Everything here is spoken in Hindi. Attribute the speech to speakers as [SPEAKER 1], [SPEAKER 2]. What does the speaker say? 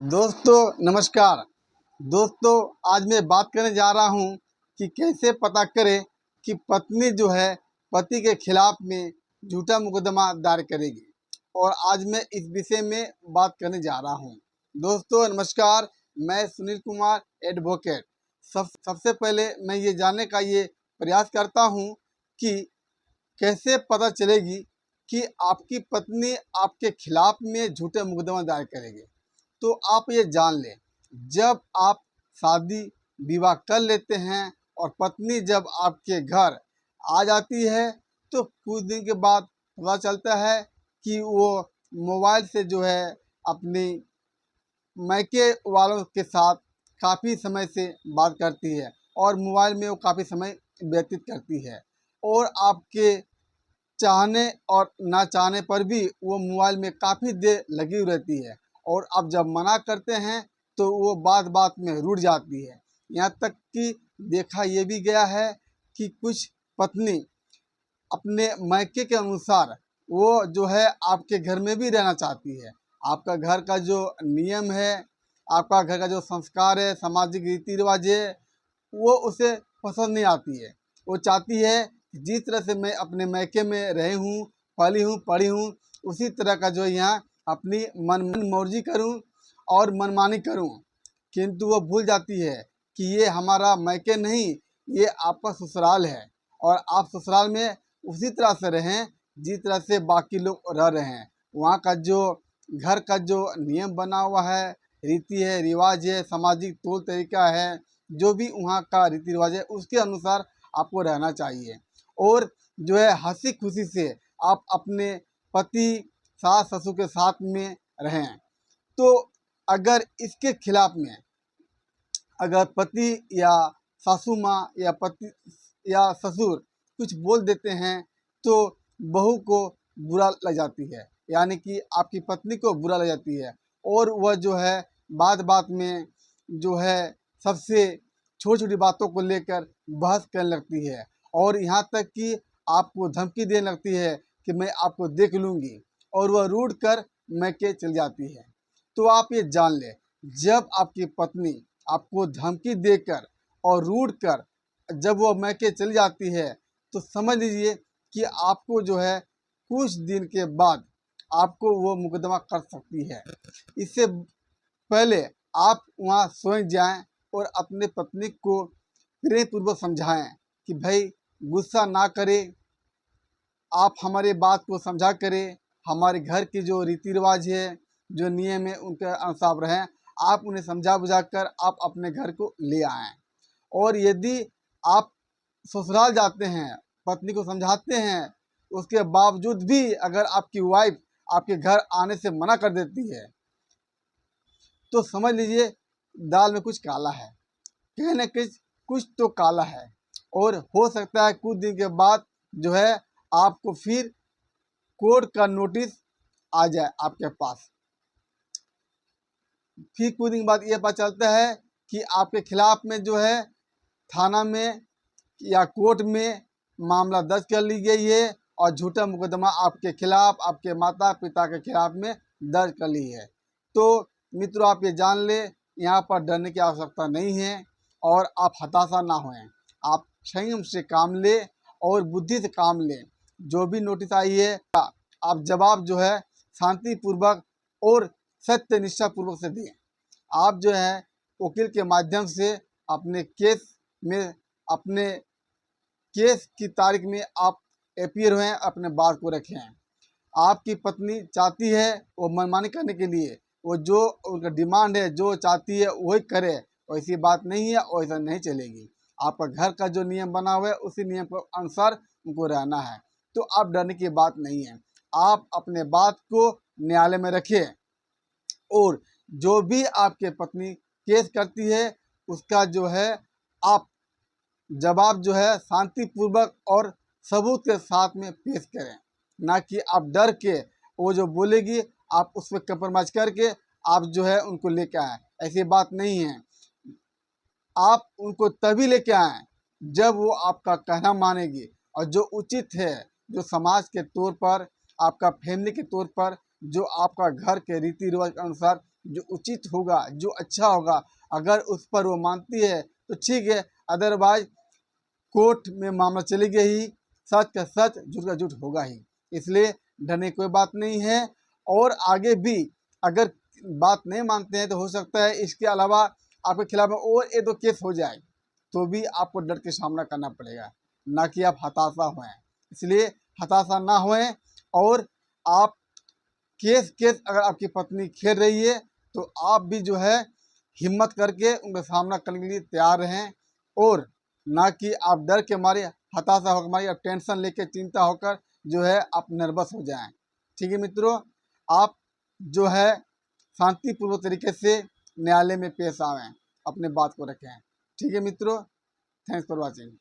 [SPEAKER 1] दोस्तों नमस्कार। दोस्तों आज मैं बात करने जा रहा हूं कि कैसे पता करें कि पत्नी जो है पति के खिलाफ में झूठा मुकदमा दायर करेगी। और आज मैं इस विषय में बात करने जा रहा हूं। दोस्तों नमस्कार, मैं सुनील कुमार एडवोकेट। सबसे पहले मैं ये जानने का ये प्रयास करता हूं कि कैसे पता चलेगी कि आपकी पत्नी आपके खिलाफ में झूठे मुकदमा दायर करेगी। तो आप ये जान लें, जब आप शादी विवाह कर लेते हैं और पत्नी जब आपके घर आ जाती है तो कुछ दिन के बाद पता चलता है कि वो मोबाइल से जो है अपनी मायके वालों के साथ काफ़ी समय से बात करती है और मोबाइल में वो काफ़ी समय व्यतीत करती है। और आपके चाहने और ना चाहने पर भी वो मोबाइल में काफ़ी देर लगी हुई रहती है। और आप जब मना करते हैं तो वो बात बात में रूठ जाती है। यहाँ तक कि देखा ये भी गया है कि कुछ पत्नी अपने मायके के अनुसार वो जो है आपके घर में भी रहना चाहती है। आपका घर का जो नियम है, आपका घर का जो संस्कार है, सामाजिक रीति रिवाज है, वो उसे पसंद नहीं आती है। वो चाहती है कि जिस तरह से मैं अपने मायके में रही हूँ, पली हूँ, पढ़ी हूँ, उसी तरह का जो यहाँ अपनी मन मर्जी करूँ और मनमानी करूँ। किंतु वो भूल जाती है कि ये हमारा मायके नहीं, ये आपका ससुराल है। और आप ससुराल में उसी तरह से रहें जिस तरह से बाकी लोग रह रहे हैं। वहाँ का जो घर का जो नियम बना हुआ है, रीति है, रिवाज है, सामाजिक तौर तरीका है, जो भी वहाँ का रीति रिवाज है उसके अनुसार आपको रहना चाहिए। और जो है हंसी खुशी से आप अपने पति सास ससुर के साथ में रहें। तो अगर इसके खिलाफ में अगर पति या सासू माँ या पति या ससुर कुछ बोल देते हैं तो बहू को बुरा लग जाती है, यानी कि आपकी पत्नी को बुरा लग जाती है। और वह जो है बात बात में जो है सबसे छोटी छोटी बातों को लेकर बहस करने लगती है। और यहाँ तक कि आपको धमकी देने लगती है कि मैं आपको देख लूँगी, और वह रूठ कर मैके चल जाती है। तो आप ये जान लें, जब आपकी पत्नी आपको धमकी देकर और रूठ कर जब वो मैके चली जाती है तो समझ लीजिए कि आपको जो है कुछ दिन के बाद आपको वो मुकदमा कर सकती है। इससे पहले आप वहाँ स्वयं जाएं और अपने पत्नी को प्रेमपूर्वक समझाएं कि भाई गुस्सा ना करें, आप हमारे बात को समझा करें, हमारे घर की जो रीति रिवाज है, जो नियम है, उनके अनुसार रहें। आप उन्हें समझा बुझा कर आप अपने घर को ले आएँ। और यदि आप ससुराल जाते हैं, पत्नी को समझाते हैं, उसके बावजूद भी अगर आपकी वाइफ आपके घर आने से मना कर देती है तो समझ लीजिए दाल में कुछ काला है, कहीं ना कहीं कुछ तो काला है। और हो सकता है कुछ दिन के बाद जो है आपको फिर कोर्ट का नोटिस आ जाए आपके पास। फिर कुछ दिन बाद ये पता चलता है कि आपके खिलाफ में जो है थाना में या कोर्ट में मामला दर्ज कर ली गई है और झूठा मुकदमा आपके खिलाफ, आपके माता पिता के खिलाफ में दर्ज कर ली है। तो मित्रों आप ये जान ले, यहाँ पर डरने की आवश्यकता नहीं है और आप हताशा ना होएं। आप संयम से काम ले और बुद्धि से काम लें। जो भी नोटिस आई है आप जवाब जो है शांतिपूर्वक और सत्य निष्ठा पूर्वक से दें। आप जो है वकील के माध्यम से अपने केस में अपने केस की तारीख में आप अपीयर हुए, अपने बात को रखें। आपकी पत्नी चाहती है वो मनमानी करने के लिए, वो जो उनका डिमांड है, जो चाहती है वही करे, वैसी बात नहीं है, वैसा नहीं चलेगी। आपका घर का जो नियम बना हुआ है उसी नियम के अनुसार उनको रहना है। तो आप डरने की बात नहीं है। आप अपने बात को न्यायालय में रखें और जो भी आपके पत्नी केस करती है उसका जो है आप जवाब जो है शांतिपूर्वक और सबूत के साथ में पेश करें। ना कि आप डर के वो जो बोलेगी आप उस पर कंप्रोमाइज करके आप जो है उनको लेके आएँ, ऐसी बात नहीं है। आप उनको तभी लेके आएँ जब वो आपका कहना मानेगी और जो उचित है, जो समाज के तौर पर, आपका फैमिली के तौर पर, जो आपका घर के रीति रिवाज के अनुसार जो उचित होगा, जो अच्छा होगा, अगर उस पर वो मानती है तो ठीक है, अदरवाइज कोर्ट में मामला चलेगा ही, सच का सच, झूठ का झूठ होगा ही। इसलिए डरने की कोई बात नहीं है। और आगे भी अगर बात नहीं मानते हैं तो हो सकता है इसके अलावा आपके खिलाफ में और एक दो केस हो जाए, तो भी आपको डर के सामना करना पड़ेगा, ना कि आप हताशा हों। इसलिए हताशा ना होएं, और आप केस केस अगर आपकी पत्नी खेल रही है तो आप भी जो है हिम्मत करके उनका सामना करने के लिए तैयार रहें, और ना कि आप डर के मारे, हताशा होकर मारे, आप टेंशन लेके, चिंता होकर जो है आप नर्वस हो जाएं। ठीक है मित्रों, आप जो है शांतिपूर्वक तरीके से न्यायालय में पेश आवें, अपने बात को रखें। ठीक है मित्रों, थैंक्स फॉर वॉचिंग।